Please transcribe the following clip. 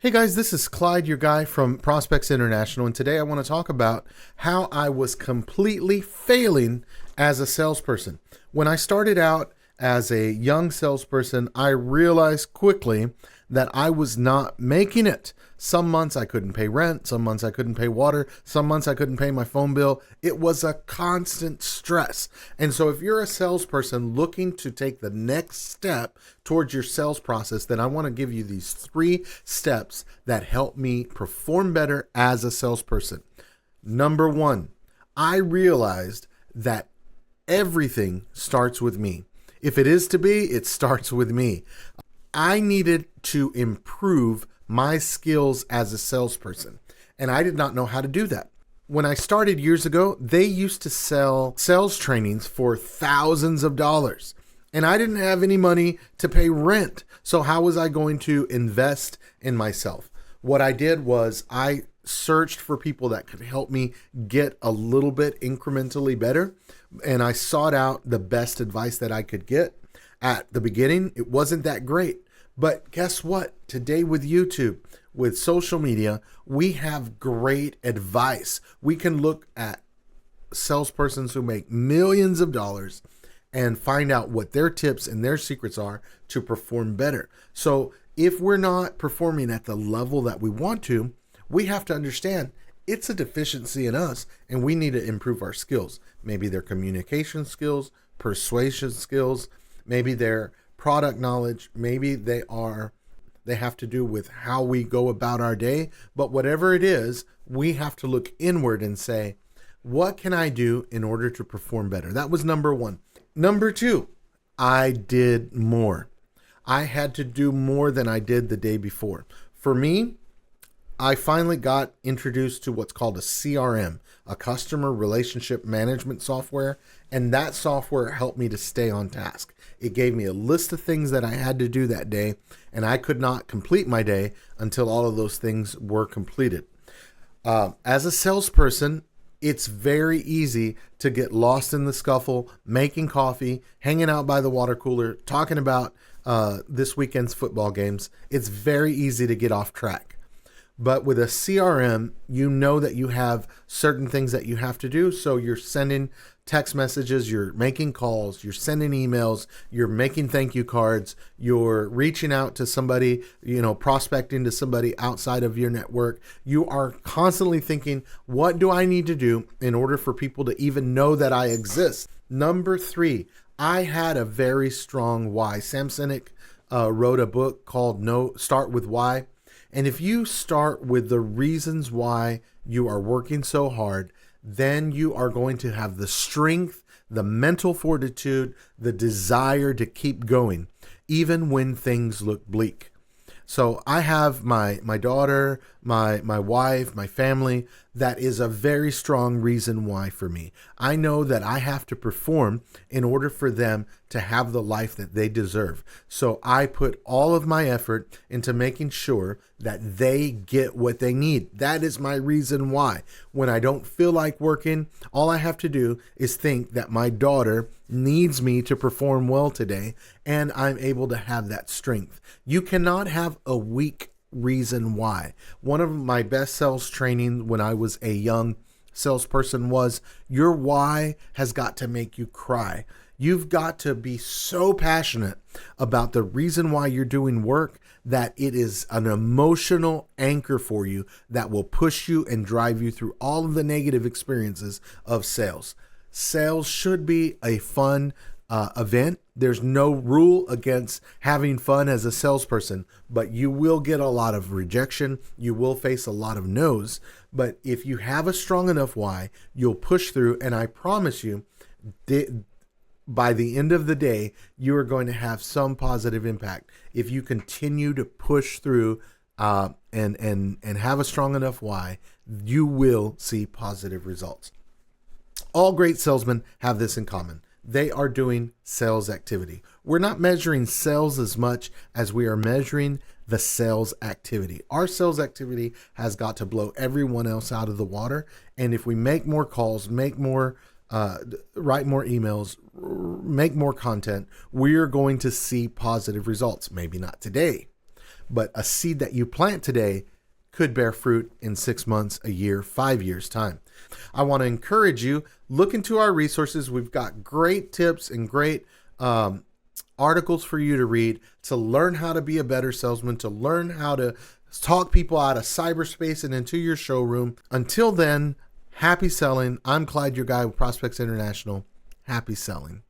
Hey guys, this is Clyde, your guy from Prospects International, and today I want to talk about how I was completely failing as a salesperson. When I started out as a young salesperson, I realized quickly that I was not making it. Some months I couldn't pay rent, some months I couldn't pay water, some months I couldn't pay my phone bill. It was a constant stress. And so if you're a salesperson looking to take the next step towards your sales process, then I want to give you these 3 steps that help me perform better as a salesperson. Number 1, I realized that everything starts with me. If it is to be, it starts with me. I needed to improve my skills as a salesperson, and I did not know how to do that. When I started years ago, they used to sell sales trainings for thousands of dollars, and I didn't have any money to pay rent. So how was I going to invest in myself? What I did was I searched for people that could help me get a little bit incrementally better, and I sought out the best advice that I could get. At the beginning, it wasn't that great. But guess what? Today with YouTube, with social media, we have great advice. We can look at salespersons who make millions of dollars and find out what their tips and their secrets are to perform better. So if we're not performing at the level that we want to, we have to understand it's a deficiency in us and we need to improve our skills. Maybe their communication skills, persuasion skills, maybe their product knowledge, maybe they have to do with how we go about our day. But whatever it is, we have to look inward and say, what can I do in order to perform better? That was number 1. Number 2, I did more. I had to do more than I did the day before. For me, I finally got introduced to what's called a CRM, a customer relationship management software, and that software helped me to stay on task. It gave me a list of things that I had to do that day, and I could not complete my day until all of those things were completed. As a salesperson, it's very easy to get lost in the scuffle, making coffee, hanging out by the water cooler, talking about this weekend's football games. It's very easy to get off track. But with a CRM, you know that you have certain things that you have to do. So you're sending text messages, you're making calls, you're sending emails, you're making thank you cards, you're reaching out to somebody, prospecting to somebody outside of your network. You are constantly thinking, what do I need to do in order for people to even know that I exist? Number 3, I had a very strong why. Sam Sinek wrote a book called Start with Why. And if you start with the reasons why you are working so hard, then you are going to have the strength, the mental fortitude, the desire to keep going, even when things look bleak. So I have my daughter, my wife, my family. That is a very strong reason why for me. I know that I have to perform in order for them to have the life that they deserve. So I put all of my effort into making sure that they get what they need. That is my reason why. When I don't feel like working, all I have to do is think that my daughter needs me to perform well today, and I'm able to have that strength. You cannot have a weak reason why. One of my best sales training when I was a young salesperson was your why has got to make you cry. You've got to be so passionate about the reason why you're doing work that it is an emotional anchor for you that will push you and drive you through all of the negative experiences of sales. Sales should be a fun event. There's no rule against having fun as a salesperson, but you will get a lot of rejection. You will face a lot of no's. But if you have a strong enough why, you'll push through. And I promise you, by the end of the day, you are going to have some positive impact. If you continue to push through and have a strong enough why, you will see positive results. All great salesmen have this in common. They are doing sales activity. We're not measuring sales as much as we are measuring the sales activity. Our sales activity has got to blow everyone else out of the water. And if we make more calls, write more emails, make more content, we're going to see positive results. Maybe not today, but a seed that you plant today could bear fruit in 6 months, a year, 5 years time. I want to encourage you, look into our resources. We've got great tips and great articles for you to read to learn how to be a better salesman, to learn how to talk people out of cyberspace and into your showroom. Until then, happy selling. I'm Clyde, your guy with Prospects International. Happy selling.